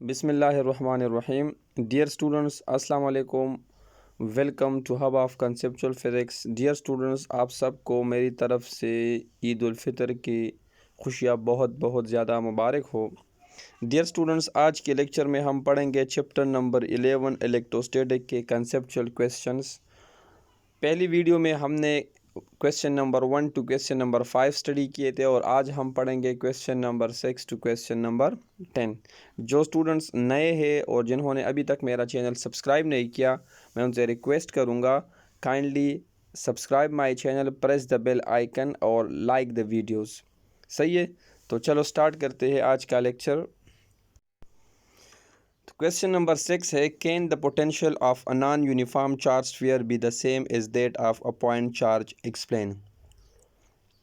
बिस्मिल्लाहिर्रहमानिर्रहीम। Dear students, अस्सलाम वालेकुम। Welcome to hub of conceptual physics. Dear students, आप सबको मेरी तरफ़ से ईद उल फ़ितर की खुशियाँ बहुत बहुत ज़्यादा मुबारक हो। डियर स्टूडेंट्स, आज के लेक्चर में हम पढ़ेंगे चैप्टर नंबर 11 इलेक्ट्रोस्टैटिक के कंसेप्चुअल क्वेश्चंस। पहली वीडियो में हमने question number 1 to question number 5 study किए थे और आज हम पढ़ेंगे question number 6 to question number 10। जो स्टूडेंट्स नए हैं और जिन्होंने अभी तक मेरा चैनल सब्सक्राइब नहीं किया, मैं उनसे रिक्वेस्ट करूंगा kindly subscribe my channel, press the bell icon और लाइक द वीडियोस। सही है, तो चलो स्टार्ट करते हैं आज का लेक्चर। क्वेश्चन नंबर 6 है, can the potential of a non uniform charge sphere be the same as that of a point charge, explain.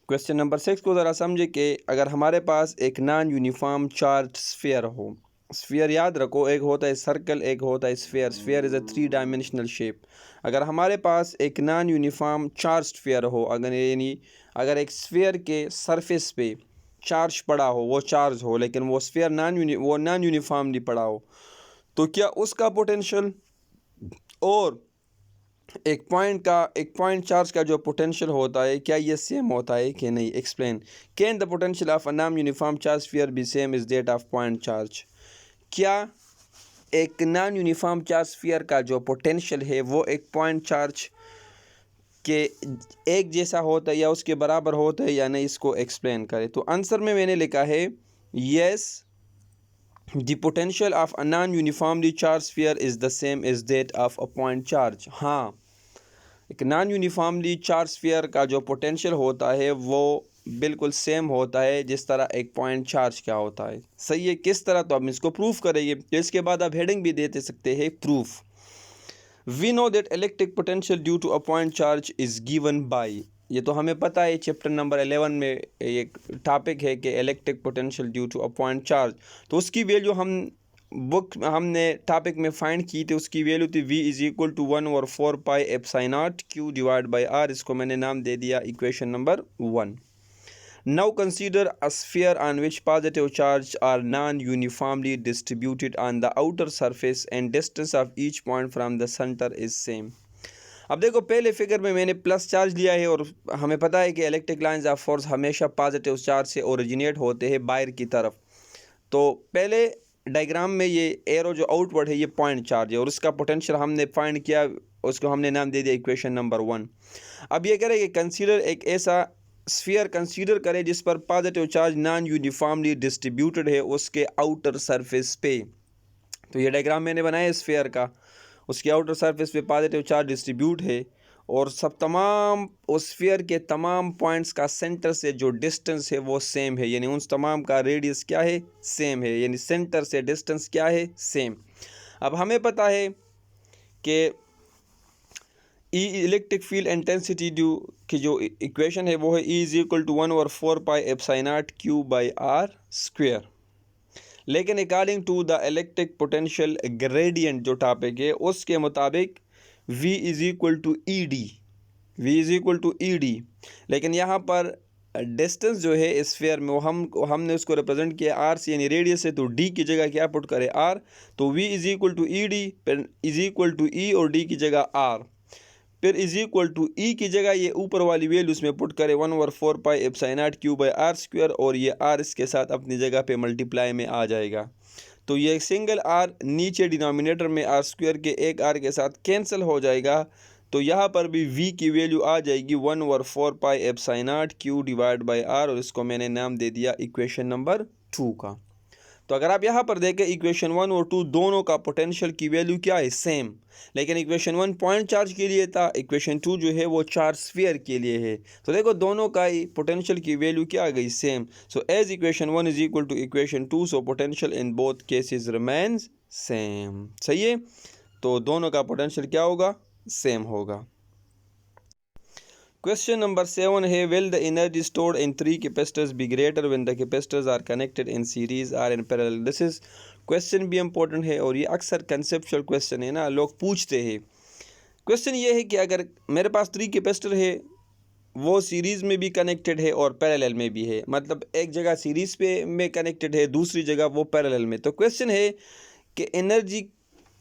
Question number 6 को ज़रा समझे कि अगर हमारे पास एक नॉन यूनिफॉर्म चार्ज स्फीयर हो, स्फीयर याद रखो, एक होता है सर्कल, एक होता है sphere. Sphere is a 3 dimensional shape. अगर हमारे पास एक नॉन यूनिफॉर्म चार्ज स्फीयर हो, अगर एक स्फीयर के सरफेस पे चार्ज पड़ा हो, वो चार्ज हो लेकिन वो स्फीयर नॉन यूनिफॉर्मली पड़ा हो, तो क्या उसका पोटेंशियल और एक पॉइंट चार्ज का जो पोटेंशियल होता है, क्या ये सेम होता है कि नहीं? Explain. Can the potential of a non uniform charge sphere B same is that of point charge? क्या एक नॉन यूनिफॉर्म चार्ज स्फीयर का जो पोटेंशियल है वो एक पॉइंट चार्ज के एक जैसा होता है या उसके बराबर होता है या नहीं? इसको एक्सप्लेन करें। तो आंसर में मैंने लिखा है yes, the potential of a non-uniformly charged sphere is the same as that of a point charge। हाँ, एक नॉन यूनिफॉर्मली चार्ज स्फीयर का जो पोटेंशियल होता है वो बिल्कुल सेम होता है जिस तरह एक पॉइंट चार्ज क्या होता है। सही है, किस तरह? तो हम इसको प्रूफ करेंगे। तो इसके बाद आप हेडिंग भी देते सकते हैं, proof. We know that electric potential due to a point charge is given by, ये तो हमें पता है, चैप्टर नंबर 11 में एक टॉपिक है कि electric potential due to a point charge. तो उसकी वैल्यू हमने टॉपिक में फाइंड की थी, उसकी वैल्यू थी v is equal to 1/4 pi epsilon naught q divide by r। इसको मैंने नाम दे दिया equation number 1। Now consider a sphere on which positive charge are non-uniformly distributed on the outer surface and distance of each point from the center is same। अब देखो, पहले figure में मैंने प्लस चार्ज लिया है और हमें पता है कि इलेक्ट्रिक लाइंस ऑफ फोर्स हमेशा पॉजिटिव चार्ज से ओरिजिनेट होते हैं बाहर की तरफ। तो पहले डायग्राम में ये एरो जो आउटवर्ड है ये पॉइंट चार्ज है और उसका पोटेंशियल हमने फाइंड किया, उसको हमने नाम दे दिया इक्वेशन नंबर 1। अब ये करें कि कंसीडर एक ऐसा स्फीयर कंसीडर करें जिस पर positive charge non uniformly distributed है उसके आउटर सरफेस पे। तो ये डायग्राम मैंने बनाया है स्फीयर का, उसके आउटर सरफेस पे पॉजिटिव चार्ज डिस्ट्रीब्यूट है और तमाम उस स्फीयर के तमाम पॉइंट्स का सेंटर से जो डिस्टेंस है वो सेम है, यानी उन तमाम का रेडियस क्या है? सेम है, यानी सेंटर से डिस्टेंस क्या है? सेम। अब हमें पता है कि E electric field intensity due की जो इक्वेशन है वो है E is equal to 1/4 pi epsilon naught q by r square. लेकिन according to the electric potential gradient जो टॉपिक है उसके मुताबिक v is equal to E d. लेकिन यहाँ पर डिस्टेंस जो है इस स्फीयर में वो हमने उसको रिप्रेजेंट किया r से, यानी रेडियस है, तो d की जगह क्या पुट करें? r। तो v is equal to E D, फिर इज इक्वल टू e और d की जगह r, फिर इज इक्वल टू ई की जगह ये ऊपर वाली वैल्यू उसमें पुट करें 1/4 pi epsilon naught q by r square, और ये r इसके साथ अपनी जगह पे मल्टीप्लाई में आ जाएगा। तो ये सिंगल r नीचे डिनोमिनेटर में r स्क्वायर के एक r के साथ कैंसिल हो जाएगा। तो यहाँ पर भी v की वैल्यू आ जाएगी 1/4 pi epsilon naught q divide by r, और इसको मैंने नाम दे दिया इक्वेशन नंबर 2 का। तो अगर आप यहाँ पर देखें इक्वेशन 1 और 2 दोनों का पोटेंशियल की वैल्यू क्या है? सेम। लेकिन इक्वेशन 1 पॉइंट चार्ज के लिए था, इक्वेशन 2 जो है वो चार्ज स्फीयर के लिए है। तो देखो दोनों का ही पोटेंशियल की वैल्यू क्या आ गई? Same. So as equation 1 is equal to equation 2, so potential in both cases remains same. सही है, तो दोनों का पोटेंशियल क्या होगा? सेम होगा। क्वेश्चन नंबर 7 है, will the energy stored in 3 capacitors be greater when the capacitors are connected in series or in parallel? This is question भी इंपॉर्टेंट है और ये अक्सर कंसेप्चुअल क्वेश्चन है ना, लोग पूछते हैं। क्वेश्चन ये है कि अगर मेरे पास 3 कैपेसिटर है वो सीरीज़ में भी कनेक्टेड है और पैरेलल में भी है, मतलब एक जगह सीरीज़ पे में कनेक्टेड है, दूसरी जगह वो पैरेलल में। तो क्वेश्चन है कि एनर्जी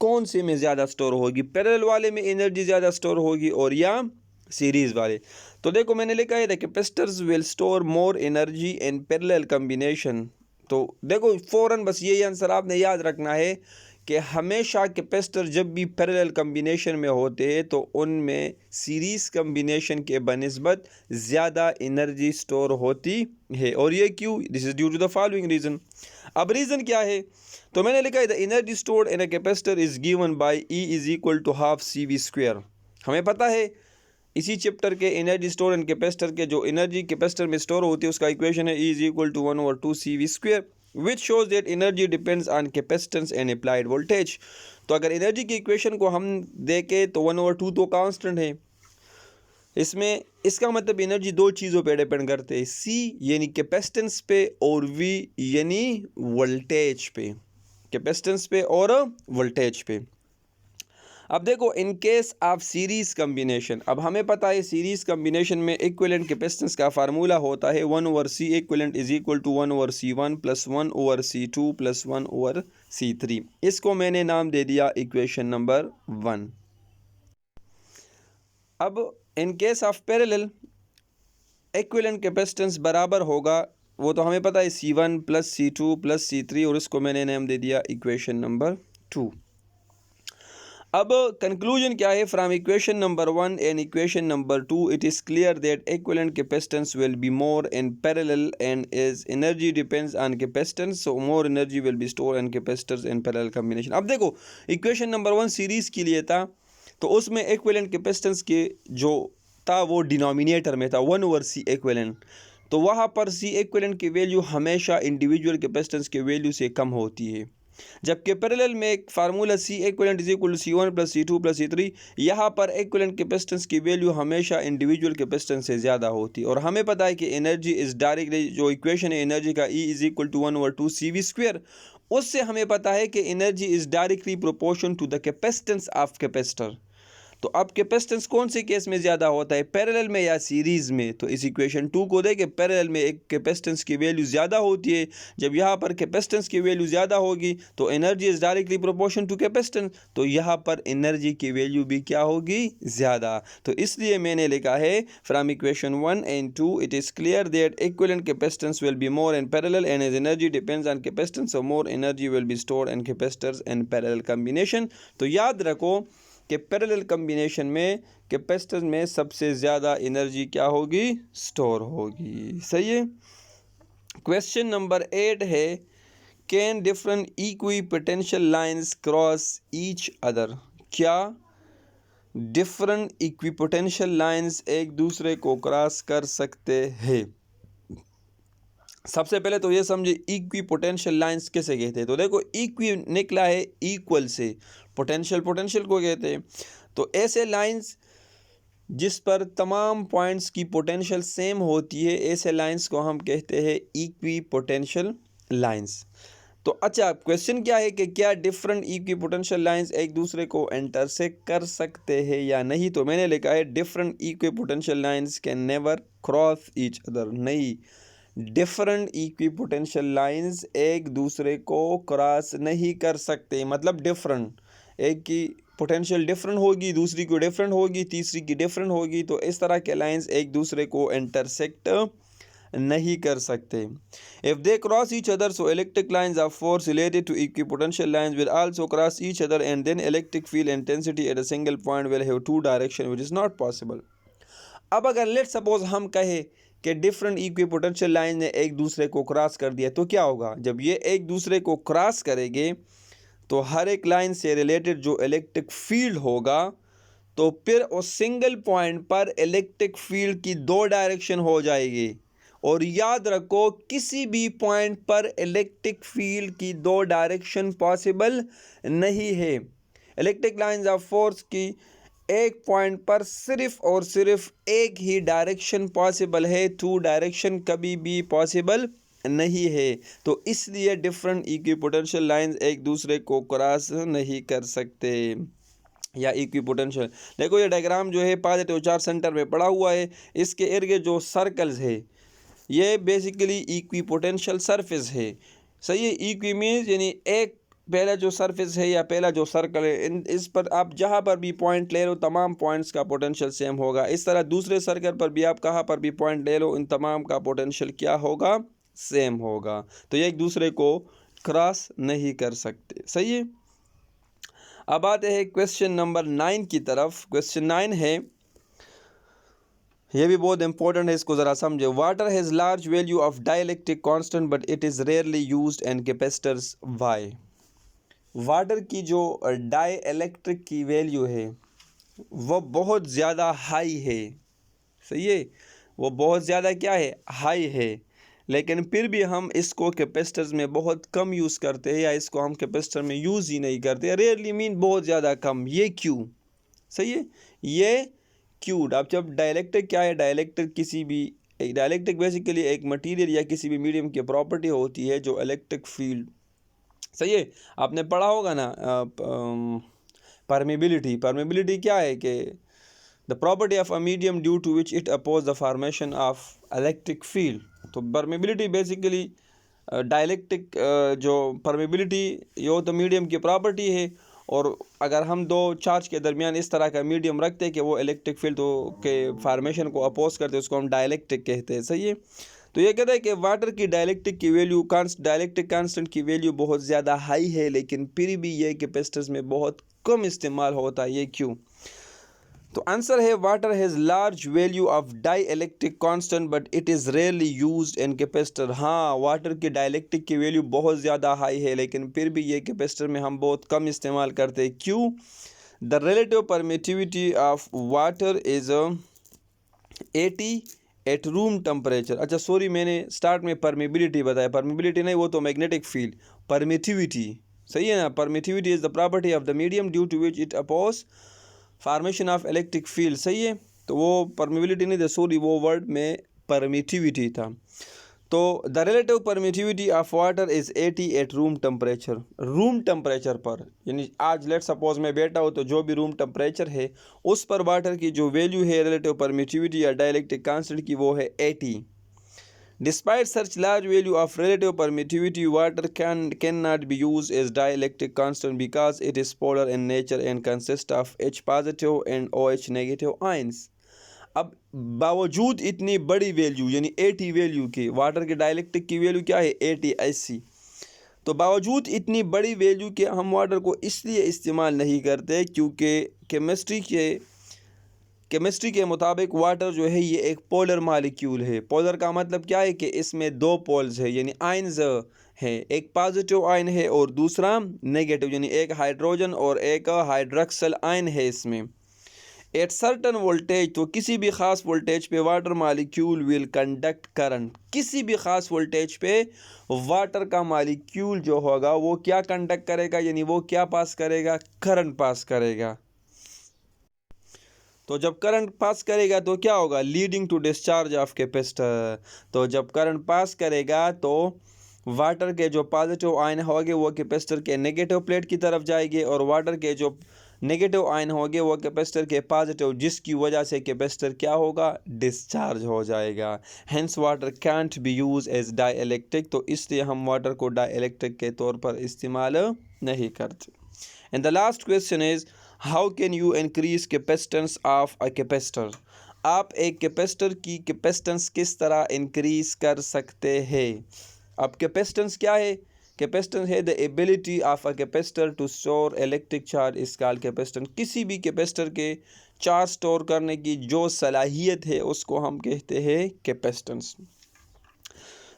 कौन से में ज़्यादा स्टोर होगी, पैरेलल वाले में एनर्जी ज़्यादा स्टोर होगी और या सीरीज़ वाले। तो देखो मैंने लिखा है the capacitors will store more energy in parallel combination. तो देखो फ़ौरन बस यही आंसर आपने याद रखना है कि हमेशा कैपेसिटर जब भी पैरेलल कम्बिनेशन में होते हैं तो उनमें सीरीज़ कम्बिनेशन के बनिस्बत ज़्यादा एनर्जी स्टोर होती है। और ये क्यों? This is due to the following reason. अब रीज़न क्या है? तो मैंने लिखा है the energy stored in a capacitor is given by E is equal to half C V square. हमें पता है इसी चैप्टर के एनर्जी स्टोर एंड कैपेसिटर के जो एनर्जी कैपेसिटर में स्टोर होती है उसका इक्वेशन है E is equal to 1/2 CV square which shows that energy depends on capacitance and applied voltage. तो अगर एनर्जी की इक्वेशन को हम देखें तो 1/2 तो कांस्टेंट है, इसमें इसका मतलब एनर्जी दो चीज़ों पे डिपेंड करते हैं, C यानी कैपेसिटेंस पे और V यानी वोल्टेज पे, कैपेसिटेंस पे और वोल्टेज पे। अब देखो in case of series combination, अब हमें पता है सीरीज़ कम्बिनेशन में इक्विवेलेंट कैपेसिटेंस का फार्मूला होता है 1/C equivalent is equal to 1/C1 plus 1/C2 plus 1/C3। इसको मैंने नाम दे दिया इक्वेशन नंबर 1। अब इन case of parallel equivalent capacitance बराबर होगा, वो तो हमें पता है C1 plus C2 plus C3 और इसको मैंने नाम दे दिया इक्वेशन नंबर 2। अब कंक्लूजन क्या है? From equation number 1 and equation number 2 it is clear that equivalent capacitance will be more in parallel and as energy depends on capacitance so more energy will be store in capacitors in parallel combination. अब देखो equation number 1 series के लिए था तो उसमें equivalent capacitance के जो था वो डिनोमिनेटर में था 1/C इक्विवेलेंट, तो वहाँ पर C इक्विवेलेंट की वैल्यू हमेशा इंडिविजुअल कैपेसिटेंस के वैल्यू से कम होती है, जबकि पैरेलल में एक formula C equivalent is equal to C1 plus C2 plus C3, यहाँ पर इक्विवेलेंट कैपेसिटेंस की वैल्यू हमेशा इंडिविजुअल कैपेसिटेंस से ज़्यादा होती है। और हमें पता है कि एनर्जी इज डायरेक्टली, जो इक्वेशन है एनर्जी का E is equal to 1/2 CV square, उससे हमें पता है कि energy is directly proportion to the capacitance of capacitor. तो अब कैपेसिटेंस कौन से केस में ज़्यादा होता है, पैरेलल में या सीरीज़ में? तो इस इक्वेशन 2 को देखें, पैरेलल में एक कैपेसिटेंस की वैल्यू ज़्यादा होती है, जब यहाँ पर कैपेसिटेंस की वैल्यू ज़्यादा होगी तो energy is directly proportion to capacitance, तो यहाँ पर एनर्जी की वैल्यू भी क्या होगी? ज़्यादा। तो इसलिए मैंने लिखा है from equation 1 and 2 it is clear that equivalent capacitance will be more in parallel and as energy depends on capacitance so more energy will be stored in capacitors in parallel combination. तो याद रखो कि parallel combination में capacitor में सबसे ज़्यादा energy क्या होगी? स्टोर होगी। सही है। क्वेश्चन नंबर 8 है can different equipotential lines cross each other? क्या डिफरेंट इक्विपोटेंशियल लाइंस एक दूसरे को क्रॉस कर सकते हैं? सबसे पहले तो ये समझे इक्वी पोटेंशियल लाइंस कैसे कहते हैं। तो देखो इक्वी निकला है इक्वल से, पोटेंशियल पोटेंशियल को कहते हैं। तो ऐसे लाइंस जिस पर तमाम पॉइंट्स की पोटेंशियल सेम होती है, ऐसे लाइंस को हम कहते हैं इक्वी पोटेंशियल लाइंस। तो अच्छा क्वेश्चन क्या है कि क्या डिफरेंट इक्वी पोटेंशियल लाइंस एक दूसरे को इंटरसेक्ट कर सकते हैं या नहीं? तो मैंने लिखा है different equi potential lines can never cross each other. नहीं, डिफरेंट इक्विपोटेंशियल लाइंस एक दूसरे को क्रॉस नहीं कर सकते। मतलब डिफरेंट, एक की पोटेंशियल डिफरेंट होगी, दूसरी की डिफरेंट होगी, तीसरी की डिफरेंट होगी, तो इस तरह के लाइंस एक दूसरे को इंटरसेक्ट नहीं कर सकते। If they cross each other so electric lines of force related to equipotential lines will also cross each other and then electric field intensity at a single point will have two direction which is not possible. अब अगर let suppose हम कहें कि different equipotential line ने एक दूसरे को cross कर दिया, तो क्या होगा? जब ये एक दूसरे को क्रॉस करेंगे तो हर एक लाइन से रिलेटेड जो इलेक्ट्रिक फील्ड होगा, तो फिर उस सिंगल पॉइंट पर इलेक्ट्रिक फील्ड की दो डायरेक्शन हो जाएगी। और याद रखो किसी भी पॉइंट पर इलेक्ट्रिक फील्ड की दो डायरेक्शन पॉसिबल नहीं है। इलेक्ट्रिक लाइंस ऑफ फोर्स की एक पॉइंट पर सिर्फ और सिर्फ एक ही डायरेक्शन पॉसिबल है, टू डायरेक्शन कभी भी पॉसिबल नहीं है। तो इसलिए डिफरेंट इक्विपोटेंशियल लाइंस एक दूसरे को क्रॉस नहीं कर सकते। या इक्विपोटेंशियल। देखो ये डायग्राम जो है पॉजिटिव चार्ज सेंटर में पड़ा हुआ है, इसके इर्द गिर्द जो सर्कल्स है ये बेसिकली इक्विपोटेंशियल सरफेस है। सही है। इक्वी मीन्स यानी एक पहला जो सरफेस है या पहला जो सर्कल है, इस पर आप जहाँ पर भी पॉइंट ले लो तमाम पॉइंट्स का पोटेंशियल सेम होगा। इस तरह दूसरे सर्कल पर भी आप कहाँ पर भी पॉइंट ले लो, इन तमाम का पोटेंशियल क्या होगा, सेम होगा। तो ये एक दूसरे को क्रॉस नहीं कर सकते। सही है। अब आते हैं क्वेश्चन नंबर 9 की तरफ। क्वेश्चन 9 है, ये भी बहुत इंपॉर्टेंट है, इसको ज़रा समझे। Water has large value of dielectric constant but it is rarely used in capacitors, why. Water की जो डाइलेक्ट्रिक की वैल्यू है वो बहुत ज़्यादा हाई है। सही है। वो बहुत ज़्यादा क्या है, हाई है, लेकिन फिर भी हम इसको कैपेसिटर्स में बहुत कम यूज़ करते हैं, या इसको हम कैपेसिटर में यूज़ ही नहीं करते। रेयरली मीन बहुत ज़्यादा कम। ये क्यों? सही है। ये क्यों? अब जब डाइलेक्ट्रिक क्या है, डाइलेक्ट्रिक किसी भी एक डाइलेक्ट्रिक बेसिकली एक मटेरियल या किसी भी मीडियम की प्रॉपर्टी होती है जो इलेक्ट्रिक फील्ड, सही है, आपने पढ़ा होगा ना परमेबिलिटी। परमेबिलिटी क्या है कि the property of a medium due to which it oppose the formation of electric field. तो परमेबिलिटी बेसिकली डाइलेक्ट्रिक जो परमेबिलिटी ये तो मीडियम की प्रॉपर्टी है, और अगर हम दो चार्ज के दरमियान इस तरह का मीडियम रखते हैं कि वो इलेक्ट्रिक फील्ड के फार्मेशन को अपोज करते हैं, उसको हम डाइलेक्ट्रिक कहते हैं। सही है। तो ये कहता है कि वाटर की डाइलेक्ट्रिक की वैल्यू डाइलेक्ट्रिक कांस्टेंट की वैल्यू बहुत ज़्यादा हाई है, लेकिन फिर भी ये कैपेसिटर्स में बहुत कम इस्तेमाल होता है। ये क्यों? तो आंसर है water has large value of dielectric constant but it is rarely used in capacitor. हाँ, वाटर की डाइलेक्ट्रिक की वैल्यू बहुत ज़्यादा हाई है, लेकिन फिर भी ये कैपेसिटर में हम बहुत कम इस्तेमाल करते हैं। क्यों? The relative permittivity of water is 80 at room temperature. अच्छा सॉरी, मैंने स्टार्ट में परमिबिलिटी बताया, परमिबिलिटी नहीं, वो तो मैग्नेटिक फील्ड। परमिटिविटी, सही है ना। Permittivity is the property of the medium due to which it oppose formation of electric field. सही है। तो वो परमिबिलिटी नहीं था, सॉरी, वो वर्ड में परमिटिविटी था। तो the relative permittivity of water is 80 at room temperature. Room temperature पर, यानी आज लेट सपोज मैं बैठा हूँ तो जो भी रूम टेम्परेचर है उस पर वाटर की जो वैल्यू है रिलेटिव परमिटिविटी या डाइलेक्ट्रिक कांस्टेंट की, वो है 80। Despite such large value of relative permittivity, water cannot be used as dielectric constant because it is polar in nature and consists of H positive and OH negative ions. अब बावजूद इतनी बड़ी value यानी 80 value के, water के dielectric की value क्या है 80 80, तो बावजूद इतनी बड़ी वैल्यू के हम वाटर को इसलिए इस्तेमाल नहीं करते क्योंकि केमिस्ट्री के मुताबिक वाटर जो है ये एक पोलर मालिक्यूल है। पोलर का मतलब क्या है कि इसमें दो पोल्स है, यानी आयन्स है। एक पॉजिटिव आयन है और दूसरा नेगेटिव, यानी एक हाइड्रोजन और एक हाइड्रोक्सिल आयन है इसमें। एट सर्टन वोल्टेज, तो किसी भी ख़ास वोल्टेज पे water molecule will conduct current. किसी भी ख़ास वोल्टेज पे वाटर का मालिक्यूल जो होगा वो क्या कंडक्ट करेगा, यानी वो क्या पास करेगा, करंट पास करेगा। तो जब करंट पास करेगा तो क्या होगा, leading to discharge of capacitor. तो जब करंट पास करेगा तो वाटर के जो पॉजिटिव आयन होंगे वो कैपेसिटर के नेगेटिव प्लेट की तरफ जाएंगे, और वाटर के जो नेगेटिव आयन होंगे वो कैपेसिटर के पॉजिटिव, जिसकी वजह से कैपेसिटर क्या होगा, डिस्चार्ज हो जाएगा। Hence water can't be use as dielectric. तो इसलिए हम वाटर को डाई इलेक्ट्रिक के तौर पर इस्तेमाल नहीं करते। And the last question is how can you increase capacitance of a capacitor. आप एक कैपेसिटर की कैपेसिटेंस किस तरह इंक्रीज कर सकते हैं। अब कैपेसिटेंस क्या है, कैपेसिटेंस है the ability of a capacitor to store electric charge is called capacitance. किसी भी कैपेसिटर के चार्ज स्टोर करने की जो सलाहियत है उसको हम कहते हैं कैपेसिटेंस।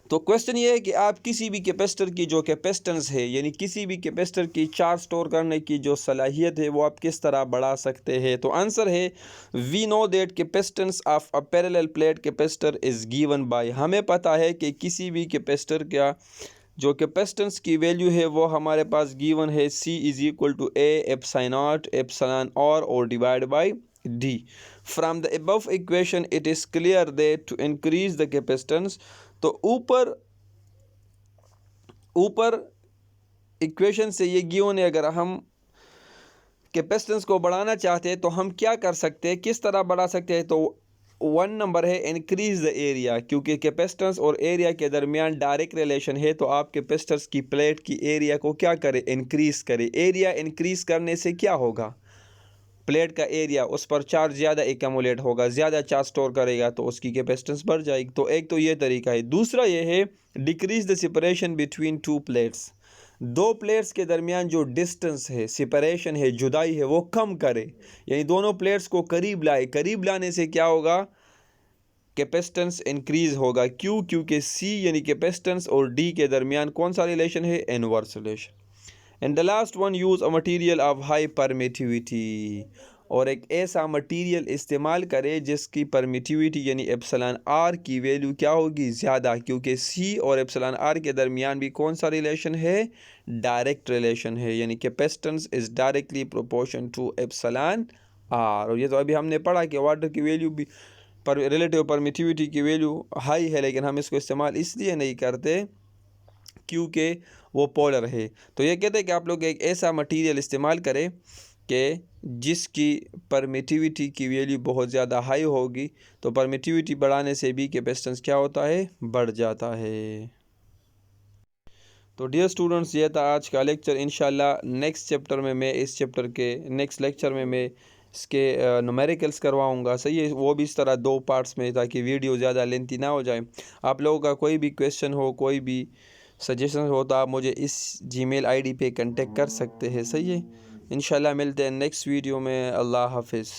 तो क्वेश्चन ये है कि आप किसी भी कैपेसिटर की जो कैपेसिटेंस है, यानी किसी भी कैपेसिटर की चार्ज स्टोर करने की जो सलाहियत है वो आप किस तरह बढ़ा सकते हैं। तो आंसर है we know that capacitance of a parallel plate capacitor is given by. हमें पता है कि किसी भी कैपेसिटर का जो कैपेसिटेंस की वैल्यू है वो हमारे पास गिवन है, C is equal to A epsilon naught epsilon और divide by D। From the above equation it is clear that to increase the capacitance. तो ऊपर इक्वेशन से ये गिवन है, अगर हम कैपेसिटेंस को बढ़ाना चाहते हैं तो हम क्या कर सकते हैं, किस तरह बढ़ा सकते हैं? तो 1 नंबर है इंक्रीज द एरिया, क्योंकि कैपेसिटेंस और एरिया के दरमियान डायरेक्ट रिलेशन है। तो आप कैपेसिटर्स की प्लेट की एरिया को क्या करें, इंक्रीज करें। एरिया इंक्रीज करने से क्या होगा, प्लेट का एरिया, उस पर चार्ज ज़्यादा एकमुलेट होगा, ज़्यादा चार्ज स्टोर करेगा, तो उसकी कैपेसिटेंस बढ़ जाएगी। तो एक तो ये तरीका है। दूसरा ये है decrease the separation between two plates, दो प्लेट्स के दरमियान जो डिस्टेंस है, सेपरेशन है, जुदाई है, वो कम करे, यानी दोनों प्लेट्स को करीब लाए। करीब लाने से क्या होगा, कैपेसिटेंस इंक्रीज होगा। क्यों? क्योंकि सी यानी कैपेसिटेंस और डी के दरमियान कौन सा रिलेशन है, inverse relation. And the last one, use a material of high permittivity, और एक ऐसा मटीरियल इस्तेमाल करें जिसकी परमिटिविटी यानी एप्सिलॉन आर की वैल्यू क्या होगी, ज़्यादा, क्योंकि सी और एप्सिलॉन आर के दरमियान भी कौन सा रिलेशन है, डायरेक्ट रिलेशन है, यानी capacitance is directly proportion to epsilon R. और ये तो अभी हमने पढ़ा कि वाटर की वैल्यू भी पर रिलेटिव परमिटिविटी की वैल्यू हाई है, लेकिन हम इसको इस्तेमाल इसलिए नहीं करते क्योंकि वो पोलर है। तो ये कहते हैं कि आप लोग एक ऐसा मटेरियल इस्तेमाल करें कि जिसकी परमिटिविटी की वैल्यू बहुत ज़्यादा हाई होगी, तो परमिटिविटी बढ़ाने से भी कैपेसिटेंस क्या होता है, बढ़ जाता है। तो डियर स्टूडेंट्स, ये था आज का लेक्चर। इंशाल्लाह नेक्स्ट चैप्टर में मैं इस चैप्टर के नेक्स्ट लेक्चर में मैं इसके न्यूमेरिकल्स करवाऊंगा, सही है, वो भी इस तरह 2 पार्ट्स में, ताकि वीडियो ज़्यादा लेंथी ना हो जाए। आप लोगों का कोई भी क्वेश्चन हो, कोई भी सजेशन हो, तो आप मुझे इस जीमेल आईडी पे कांटेक्ट कर सकते हैं, सही है। इंशाल्लाह मिलते हैं नेक्स्ट वीडियो में। अल्लाह हाफिज़।